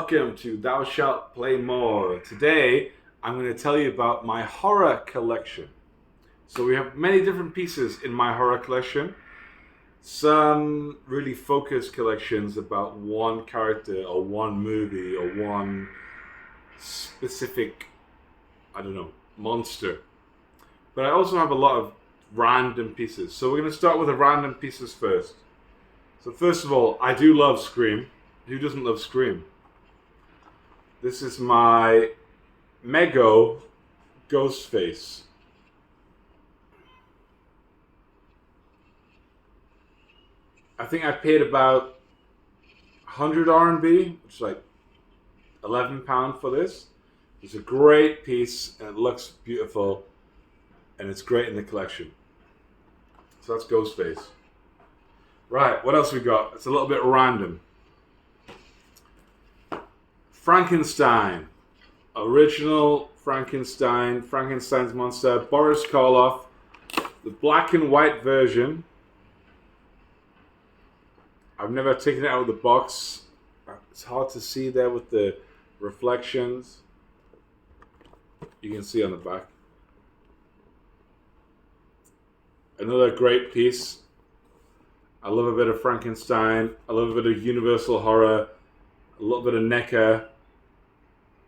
welcome to Thou Shalt Play More. Today, I'm going to tell you about my horror collection. So we have many different pieces in my horror collection. Some really focused collections about one character or one movie or one specific, monster. But I also have a lot of random pieces. So we're going to start with the random pieces first. So first of all, I do love Scream. Who doesn't love Scream? This is my Mego Ghostface. I think I paid about 100 RMB, which is like £11 for this. It's a great piece and it looks beautiful and it's great in the collection. So that's Ghostface. Right, what else we got? It's a little bit random. Frankenstein. Original Frankenstein's monster, Boris Karloff. The black and white version. I've never taken it out of the box. It's hard to see there with the reflections. You can see on the back. Another great piece. I love a bit of Frankenstein. I love a bit of Universal horror. A little bit of NECA.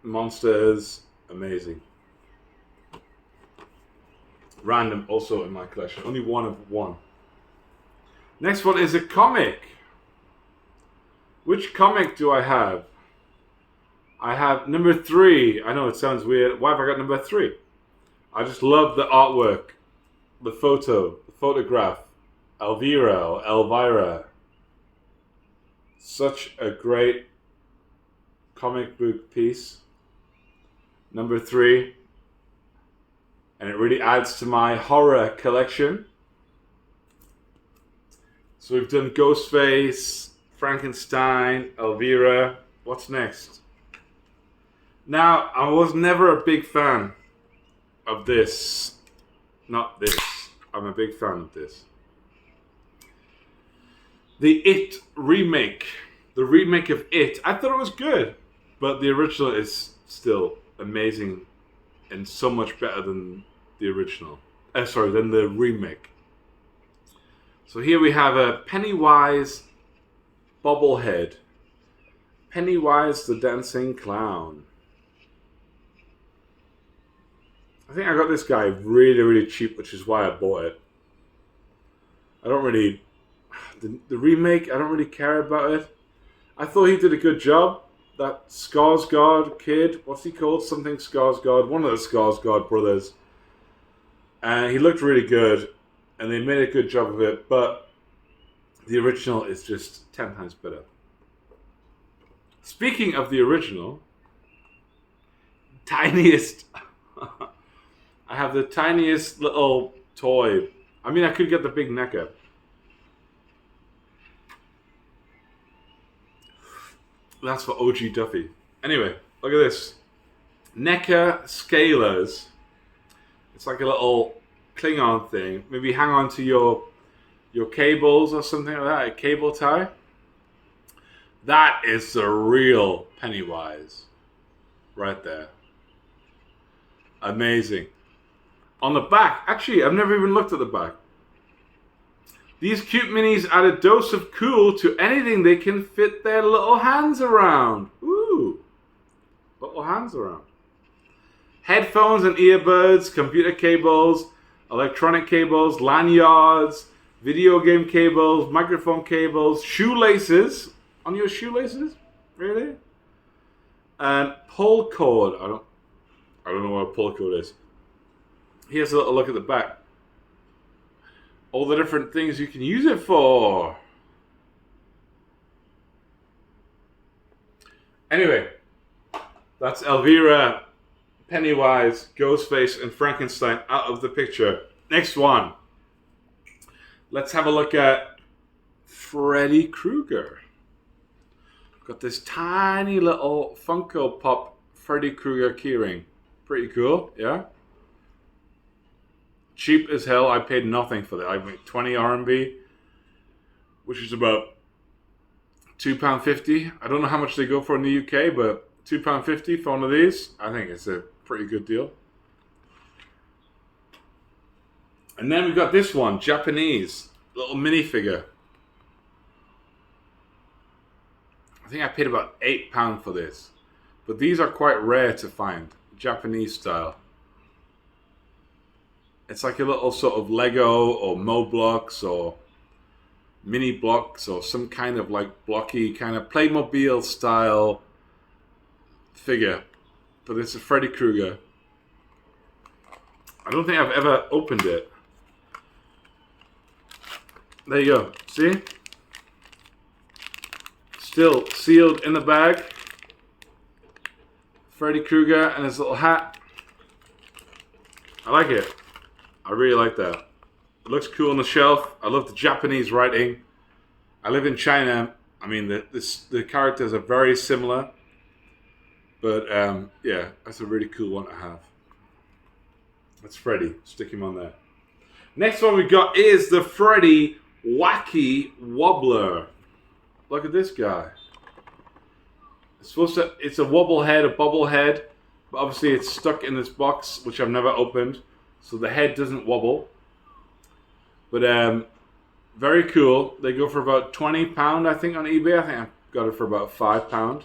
Monsters. Amazing. Random also in my collection. Only one of one. Next one is a comic. Which comic do I have? I have number 3. I know it sounds weird. Why have I got number 3? I just love the artwork. The photograph. Elvira. Such a great comic book piece. Number 3. And it really adds to my horror collection. So we've done Ghostface, Frankenstein, Elvira. What's next? Now, I was never a big fan of this. Not this. I'm a big fan of this. The It remake. The remake of It. I thought it was good. But the original is still amazing. And so much better than the original. Than the remake. So here we have a Pennywise bobblehead. Pennywise the Dancing Clown. I think I got this guy really, really cheap, which is why I bought it. I don't really... The remake, I don't really care about it. I thought he did a good job. That Skarsgård kid, what's he called? Something Skarsgård. One of the Skarsgård brothers. And he looked really good. And they made a good job of it. But the original is just 10 times better. Speaking of the original, tiniest... I have the tiniest little toy. I mean, I could get the big NECA. That's for OG Duffy. Anyway, look at this. NECA Scalers. It's like a little Klingon thing. Maybe hang on to your cables or something like that. A cable tie. That is the real Pennywise. Right there. Amazing. On the back. Actually, I've never even looked at the back. These cute minis add a dose of cool to anything they can fit their little hands around. Ooh. Little hands around. Headphones and earbuds, computer cables, electronic cables, lanyards, video game cables, microphone cables, shoelaces. On your shoelaces? Really? And pull cord. I don't know what a pull cord is. Here's a little look at the back. All the different things you can use it for. Anyway, that's Elvira, Pennywise, Ghostface, and Frankenstein out of the picture. Next one. Let's have a look at Freddy Krueger. Got this tiny little Funko Pop Freddy Krueger keyring. Pretty cool, yeah? Cheap as hell. I paid nothing for that. I paid 20 RMB, which is about £2.50. I don't know how much they go for in the UK, but £2.50 for one of these, I think it's a pretty good deal. And then we've got this one, Japanese, little minifigure. I think I paid about £8 for this. But these are quite rare to find, Japanese style. It's like a little sort of Lego or Moblocks or mini blocks or some kind of like blocky kind of Playmobil style figure. But it's a Freddy Krueger. I don't think I've ever opened it. There you go. See? Still sealed in the bag. Freddy Krueger and his little hat. I like it. I really like that. It looks cool on the shelf. I love the Japanese writing. I live in China. I mean, the characters are very similar. But yeah, that's a really cool one to have. That's Freddy. Stick him on there. Next one we got is the Freddy Wacky Wobbler. Look at this guy. It's a wobble head, a bobble head, but obviously it's stuck in this box, which I've never opened, so the head doesn't wobble. But very cool. They go for about £20, I think, on eBay. I think I got it for about £5.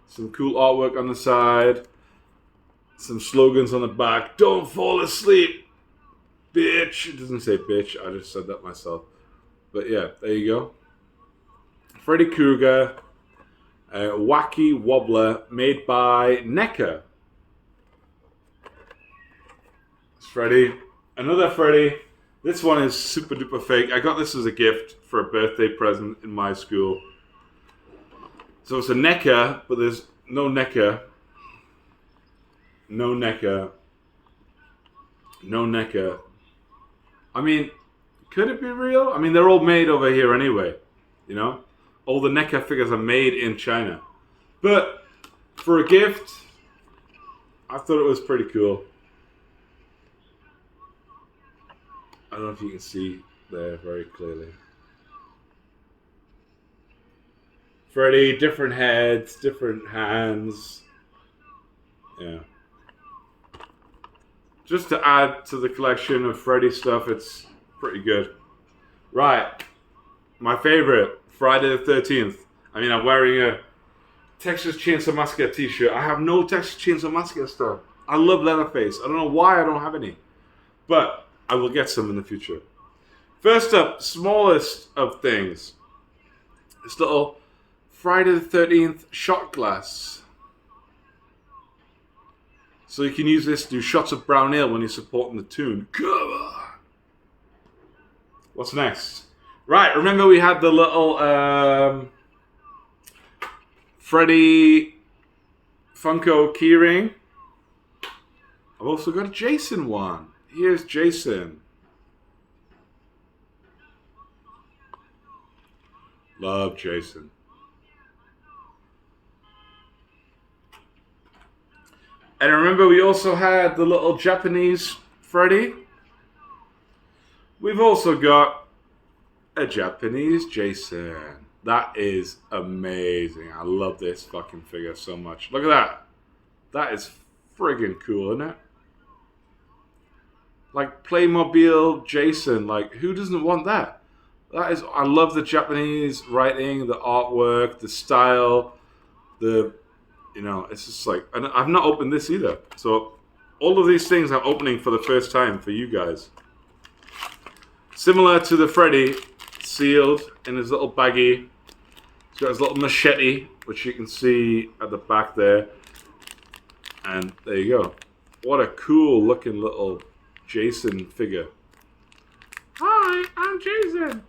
Some cool artwork on the side. Some slogans on the back. Don't fall asleep, bitch. It doesn't say bitch. I just said that myself. But yeah, there you go. Freddy Krueger, Wacky Wobbler, made by NECA. It's Freddy. Another Freddy. This one is super duper fake. I got this as a gift for a birthday present in my school. So it's a NECA, but there's no NECA. No NECA. No NECA. I mean, could it be real? I mean, they're all made over here anyway. You know? All the NECA figures are made in China. But for a gift, I thought it was pretty cool. I don't know if you can see there very clearly. Freddy, different heads, different hands. Yeah. Just to add to the collection of Freddy stuff, it's pretty good. Right. My favorite, Friday the 13th. I mean, I'm wearing a Texas Chainsaw Massacre t-shirt. I have no Texas Chainsaw Massacre stuff. I love Leatherface. I don't know why I don't have any. But I will get some in the future. First up, smallest of things. This little Friday the 13th shot glass. So you can use this to do shots of brown ale when you're supporting the tune. Come on. What's next? Right, remember we had the little Freddy Funko keyring? I've also got a Jason one. Here's Jason. Love Jason. And remember we also had the little Japanese Freddy? We've also got a Japanese Jason. That is amazing. I love this fucking figure so much. Look at that. That is friggin' cool, isn't it? Like Playmobil Jason. Like, who doesn't want that? That is, I love the Japanese writing, the artwork, the style, it's just like, and I've not opened this either. So all of these things I'm opening for the first time for you guys. Similar to the Freddy, sealed in his little baggie. He's got his little machete, which you can see at the back there. And there you go. What a cool looking little Jason figure. Hi, I'm Jason.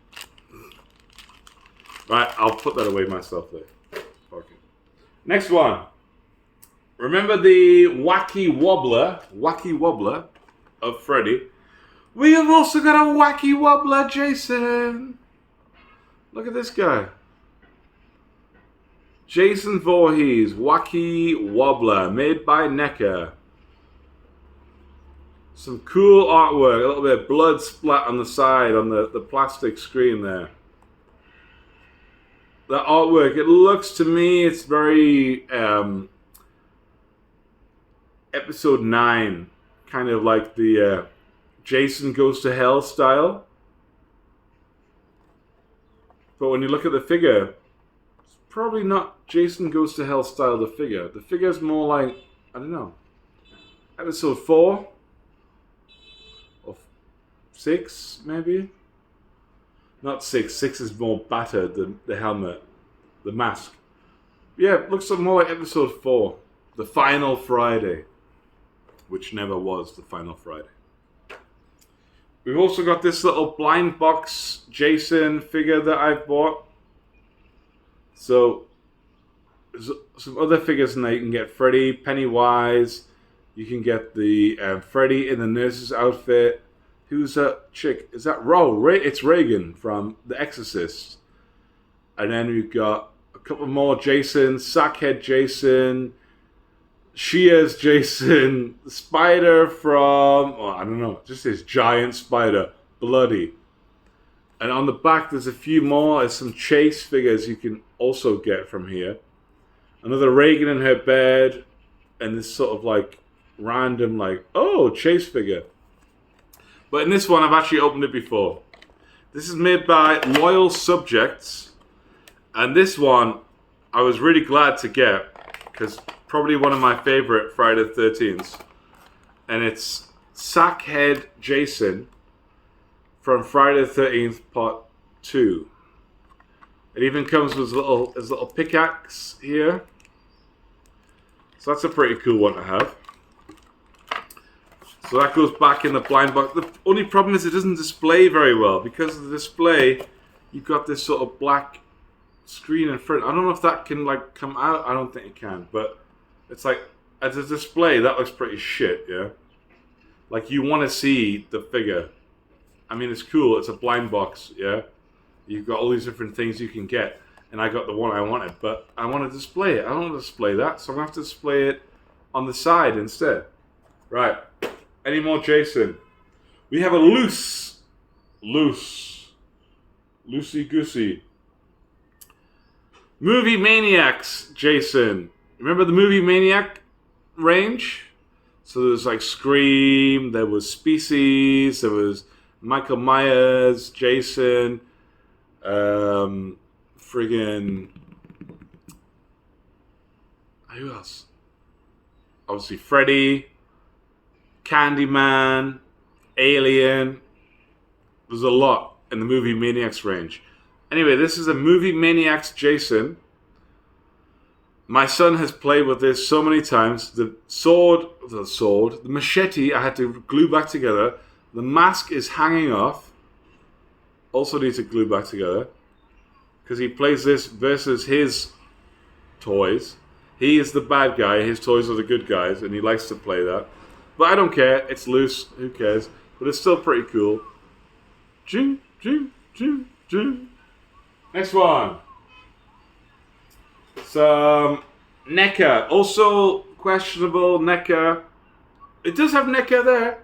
Right, I'll put that away myself there. Okay. Next one. Remember the Wacky Wobbler of Freddy? We have also got a Wacky Wobbler Jason. Look at this guy. Jason Voorhees, Wacky Wobbler, made by NECA. Some cool artwork, a little bit of blood splat on the side on the plastic screen there. the artwork, it looks to me, it's very episode 9, kind of like the Jason Goes to Hell style. But when you look at the figure, it's probably not Jason Goes to Hell style, the figure. The figure's more like, I don't know, episode 4 or 6, maybe? Not 6. 6 is more battered than the helmet, the mask. Yeah, it looks more like episode 4, the final Friday, which never was the final Friday. We've also got this little blind box Jason figure that I've bought. So, there's some other figures in there. You can get Freddy, Pennywise. You can get the Freddy in the nurse's outfit. Who's that chick? Is that it's Reagan from The Exorcist. And then we've got a couple more Jasons. Sackhead Jason. Shears Jason. The spider from... Oh, I don't know. Just this giant spider. Bloody. And on the back there's a few more. There's some Chase figures you can also get from here. Another Reagan in her bed. And this sort of like random like... Oh, Chase figure. But in this one, I've actually opened it before. This is made by Loyal Subjects. And this one, I was really glad to get. Because probably one of my favorite Friday the 13th. And it's Sackhead Jason from Friday the 13th Part 2. It even comes with his little pickaxe here. So that's a pretty cool one to have. So that goes back in the blind box. The only problem is it doesn't display very well. Because of the display, you've got this sort of black screen in front. I don't know if that can like come out. I don't think it can. But it's like, as a display, that looks pretty shit, yeah? Like, you want to see the figure. I mean, it's cool. It's a blind box, yeah? You've got all these different things you can get. And I got the one I wanted. But I want to display it. I don't want to display that. So I'm going to have to display it on the side instead. Right. Any more Jason? We have a loosey goosey Movie Maniacs Jason. Remember the Movie Maniac range? So there was like Scream, there was Species, there was Michael Myers, Jason, friggin' who else? Obviously Freddy, Candyman, Alien. There's a lot in the Movie Maniacs range. Anyway, this is a Movie Maniacs Jason. My son has played with this so many times. The machete I had to glue back together. The mask is hanging off. Also need to glue back together. Because he plays this versus his toys. He is the bad guy, his toys are the good guys, and he likes to play that. But I don't care, it's loose, who cares? But it's still pretty cool. Next one. Some NECA. Also questionable NECA. It does have NECA there.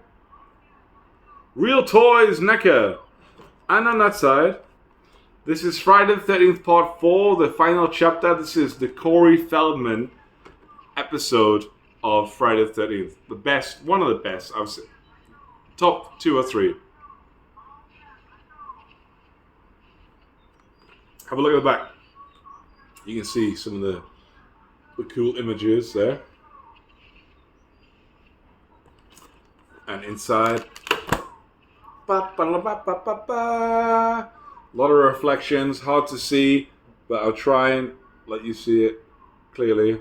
Real Toys NECA. And on that side, this is Friday the 13th Part 4, the final chapter. This is the Corey Feldman episode of Friday the 13th. The best, one of the best, I would say. Top 2 or 3. Have a look at the back. You can see some of the cool images there. And inside, a lot of reflections, hard to see, but I'll try and let you see it clearly.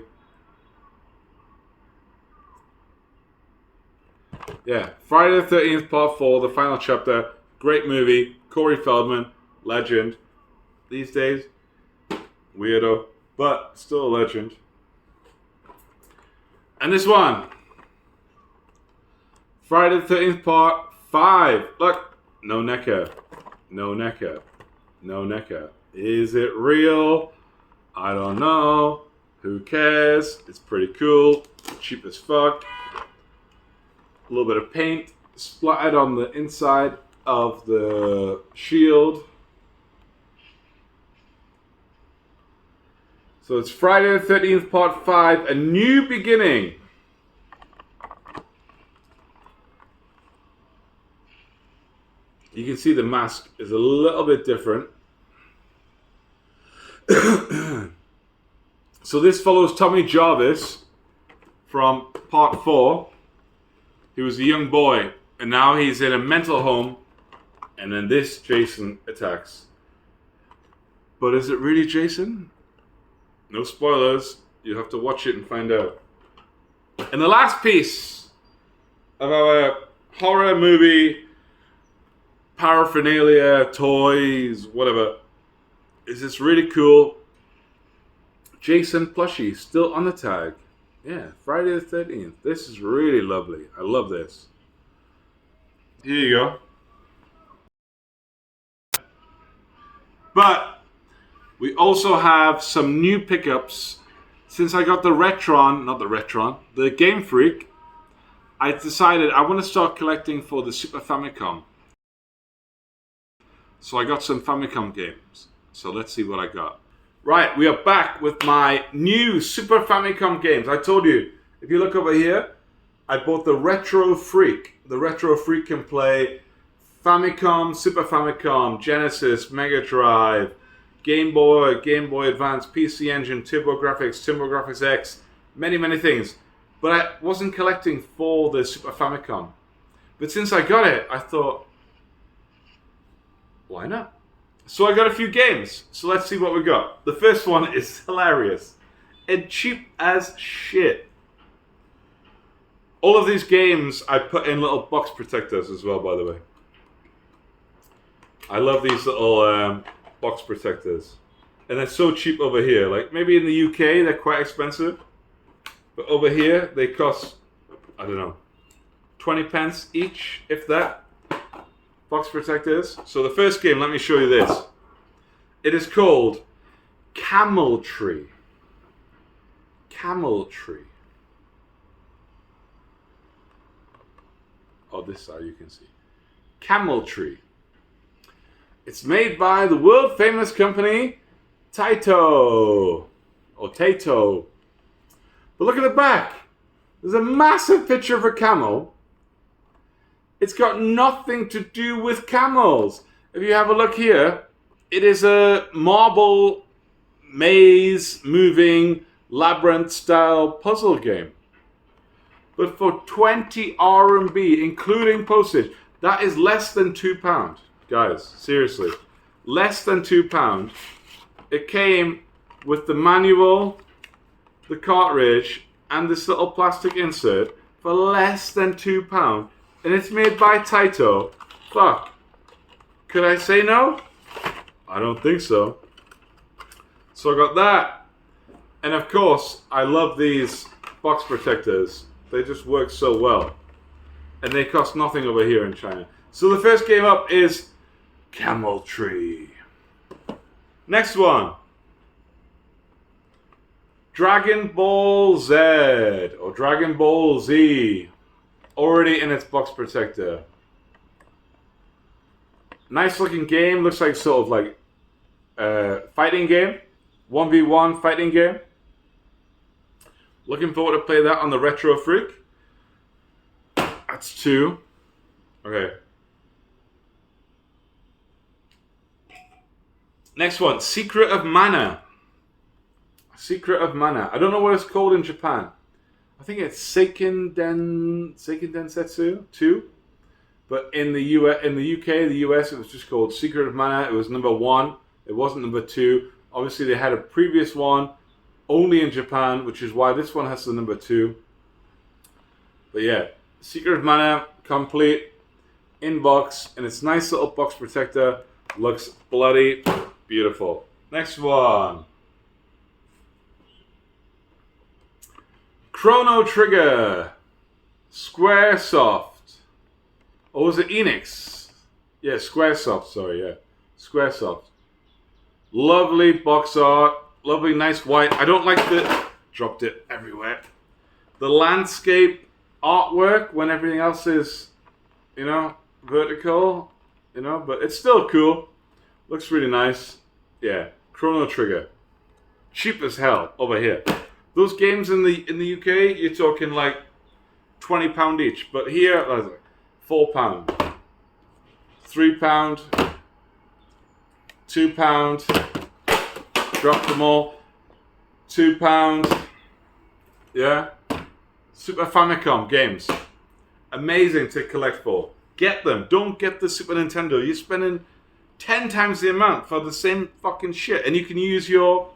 Yeah, Friday the 13th Part 4, the final chapter. Great movie. Corey Feldman, legend. These days, weirdo, but still a legend. And this one, Friday the 13th Part 5. Look, no NECA. No NECA. No NECA. Is it real? I don't know. Who cares? It's pretty cool. Cheap as fuck. A little bit of paint splattered on the inside of the shield. So it's Friday the 13th, Part 5, A New Beginning. You can see the mask is a little bit different. So this follows Tommy Jarvis from Part 4. He was a young boy, and now he's in a mental home, and then this Jason attacks. But is it really Jason? No spoilers. You have to watch it and find out. And the last piece of our horror movie paraphernalia, toys, whatever, is this really cool Jason plushie still on the tag. Yeah, Friday the 13th. This is really lovely. I love this. Here you go. But we also have some new pickups. Since I got the the Game Freak, I decided I want to start collecting for the Super Famicom. So I got some Famicom games. So let's see what I got. Right, we are back with my new Super Famicom games. I told you, if you look over here, I bought the Retro Freak. The Retro Freak can play Famicom, Super Famicom, Genesis, Mega Drive, Game Boy, Game Boy Advance, PC Engine, TurboGrafx X, many, many things. But I wasn't collecting for the Super Famicom. But since I got it, I thought, why not? So I got a few games. So let's see what we got. The first one is hilarious and cheap as shit. All of these games I put in little box protectors as well, by the way. I love these little box protectors. And they're so cheap over here. Like maybe in the UK they're quite expensive. But over here they cost, I don't know, 20 pence each, if that. Box protectors. So the first game, let me show you this. It is called Camel Tree. Camel Tree. Oh, this side you can see. Camel Tree. It's made by the world famous company Taito. Or Taito. But look at the back. There's a massive picture of a camel. It's got nothing to do with camels. If you have a look here, it is a marble maze moving labyrinth style puzzle game. But for 20 RMB, including postage, that is less than £2. Guys, seriously. Less than £2. It came with the manual, the cartridge, and this little plastic insert for less than £2. And it's made by Taito. Fuck. Could I say no? I don't think so. So I got that. And of course, I love these box protectors. They just work so well. And they cost nothing over here in China. So the first game up is Camel Tree. Next one. Dragon Ball Z. Or Dragon Ball Z. Already in its box protector. Nice looking game. Looks like sort of like fighting game. 1v1 fighting game. Looking forward to play that on the Retro Freak. That's 2. Okay. Next one. Secret of Mana. Secret of Mana. I don't know what it's called in Japan. I think it's Seiken Densetsu 2. But in the UK, the US, it was just called Secret of Mana. It was number 1. It wasn't number 2. Obviously, they had a previous one only in Japan, which is why this one has the number 2. But yeah, Secret of Mana, complete, in box, and its nice little box protector. Looks bloody beautiful. Next one. Chrono Trigger. Squaresoft. Or was it Enix? Yeah, Squaresoft, sorry, yeah. Squaresoft. Lovely box art. Lovely, nice white. I don't like the... Dropped it everywhere. The landscape artwork when everything else is, vertical. But it's still cool. Looks really nice. Yeah, Chrono Trigger. cheap as hell over here. Those games in the UK, you're talking like £20 each, but here, like £4, £3, £2. Drop them all. £2. Yeah. Super Famicom games. Amazing to collect for. Get them. Don't get the Super Nintendo. You're spending 10 times the amount for the same fucking shit. And you can use your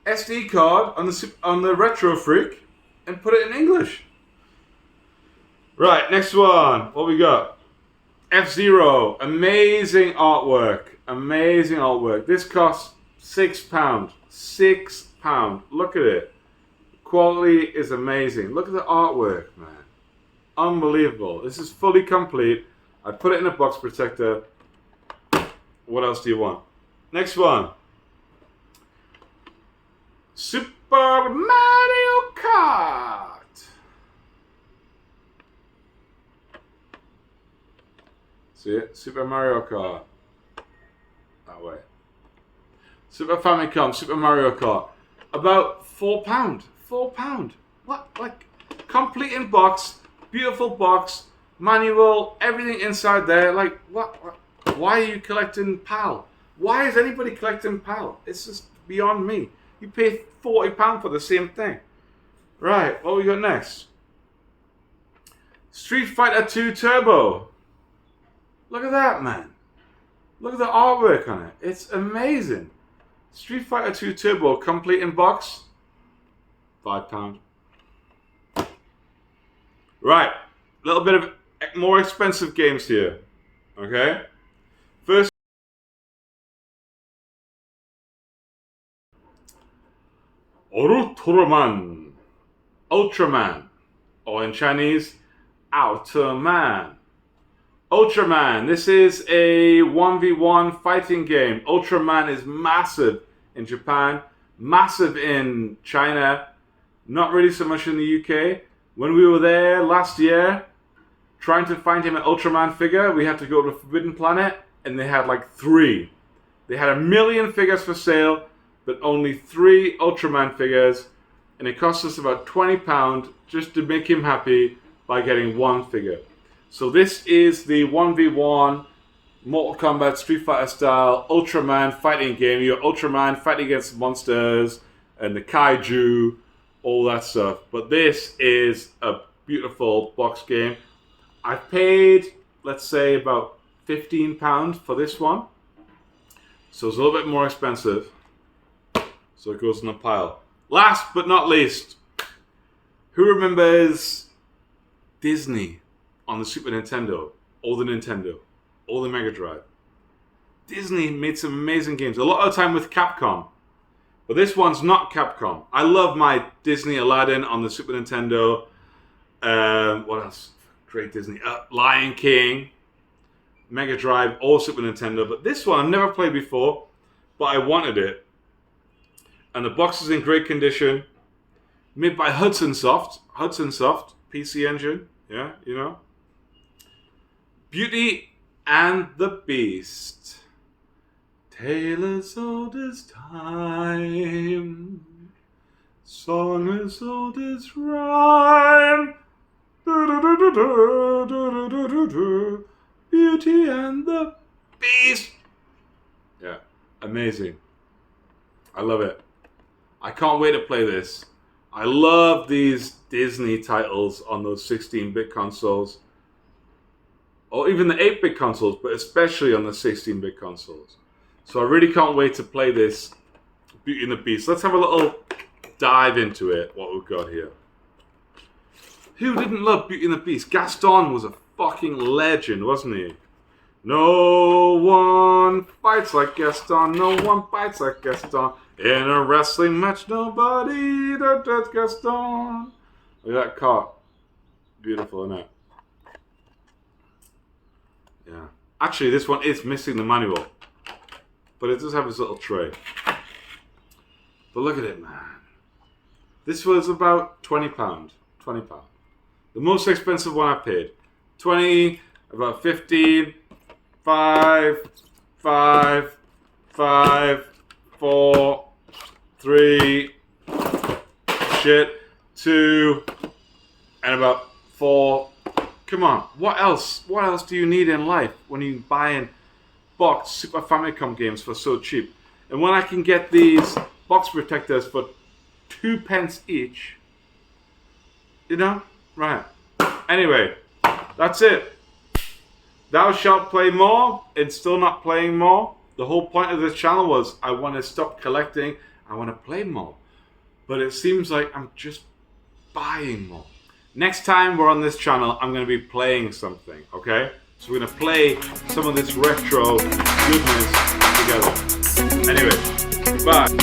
SD card on the Retro Freak and put it in English. Right, next one. What we got? F-Zero. Amazing artwork. Amazing artwork. This costs £6. £6. Look at it. Quality is amazing. Look at the artwork, man. Unbelievable. This is fully complete. I put it in a box protector. What else do you want? Next one. Super Mario Kart. See it? Super Mario Kart. That way. Super Famicom, Super Mario Kart. About £4. £4. What? Like, complete in box, beautiful box, manual, everything inside there. Like, what? Why are you collecting PAL? Why is anybody collecting PAL? It's just beyond me. You pay £40 for the same thing. Right, what we got next? Street Fighter 2 Turbo. Look at that, man. Look at the artwork on it. It's amazing. Street Fighter 2 Turbo, complete in box. £5. Right, a little bit of more expensive games here. Okay? First, Ultraman. Ultraman. Or in Chinese, Outer Man. Ultraman. This is a 1v1 fighting game. Ultraman is massive in Japan, massive in China, not really so much in the UK. When we were there last year, trying to find him an Ultraman figure, we had to go to Forbidden Planet, and they had like 3. They had 1 million figures for sale, but only 3 Ultraman figures, and it cost us about £20 just to make him happy by getting 1 figure. So this is the 1v1 Mortal Kombat Street Fighter style Ultraman fighting game. You're Ultraman fighting against monsters and the kaiju, all that stuff. But this is a beautiful box game. I paid, let's say, about £15 for this one. So it's a little bit more expensive. So it goes in a pile. Last but not least, who remembers Disney on the Super Nintendo, or the Nintendo, or the Mega Drive? Disney made some amazing games, a lot of the time with Capcom. But this one's not Capcom. I love my Disney Aladdin on the Super Nintendo. What else? Great Disney. Lion King, Mega Drive, or Super Nintendo. But this one I've never played before, but I wanted it. And the box is in great condition. Made by Hudson Soft. Hudson Soft, PC Engine. Yeah, you know. Beauty and the Beast. Tale as old as time. Song as old as rhyme. Beauty and the Beast. Yeah, amazing. I love it. I can't wait to play this. I love these Disney titles on those 16-bit consoles. Or even the 8-bit consoles, but especially on the 16-bit consoles. So I really can't wait to play this Beauty and the Beast. Let's have a little dive into it, what we've got here. Who didn't love Beauty and the Beast? Gaston was a fucking legend, wasn't he? No one fights like Gaston. No one fights like Gaston. In a wrestling match, nobody does Gaston. Look at that car. Beautiful, isn't it? Yeah. Actually, this one is missing the manual. But it does have its little tray. But look at it, man. This was about £20. £20. The most expensive one I paid. 20, about 15, 5, 5, 5, 4, 3, shit, 2, and about 4. Come on, what else? What else do you need in life when you're buying boxed Super Famicom games for so cheap? And when I can get these box protectors for 2 pence each, you know? Right. Anyway, that's it. Thou shalt play more. It's still not playing more. The whole point of this channel was I want to stop collecting. I want to play more. But it seems like I'm just buying more. Next time we're on this channel, I'm going to be playing something, okay? So we're going to play some of this retro goodness together. Anyway, bye.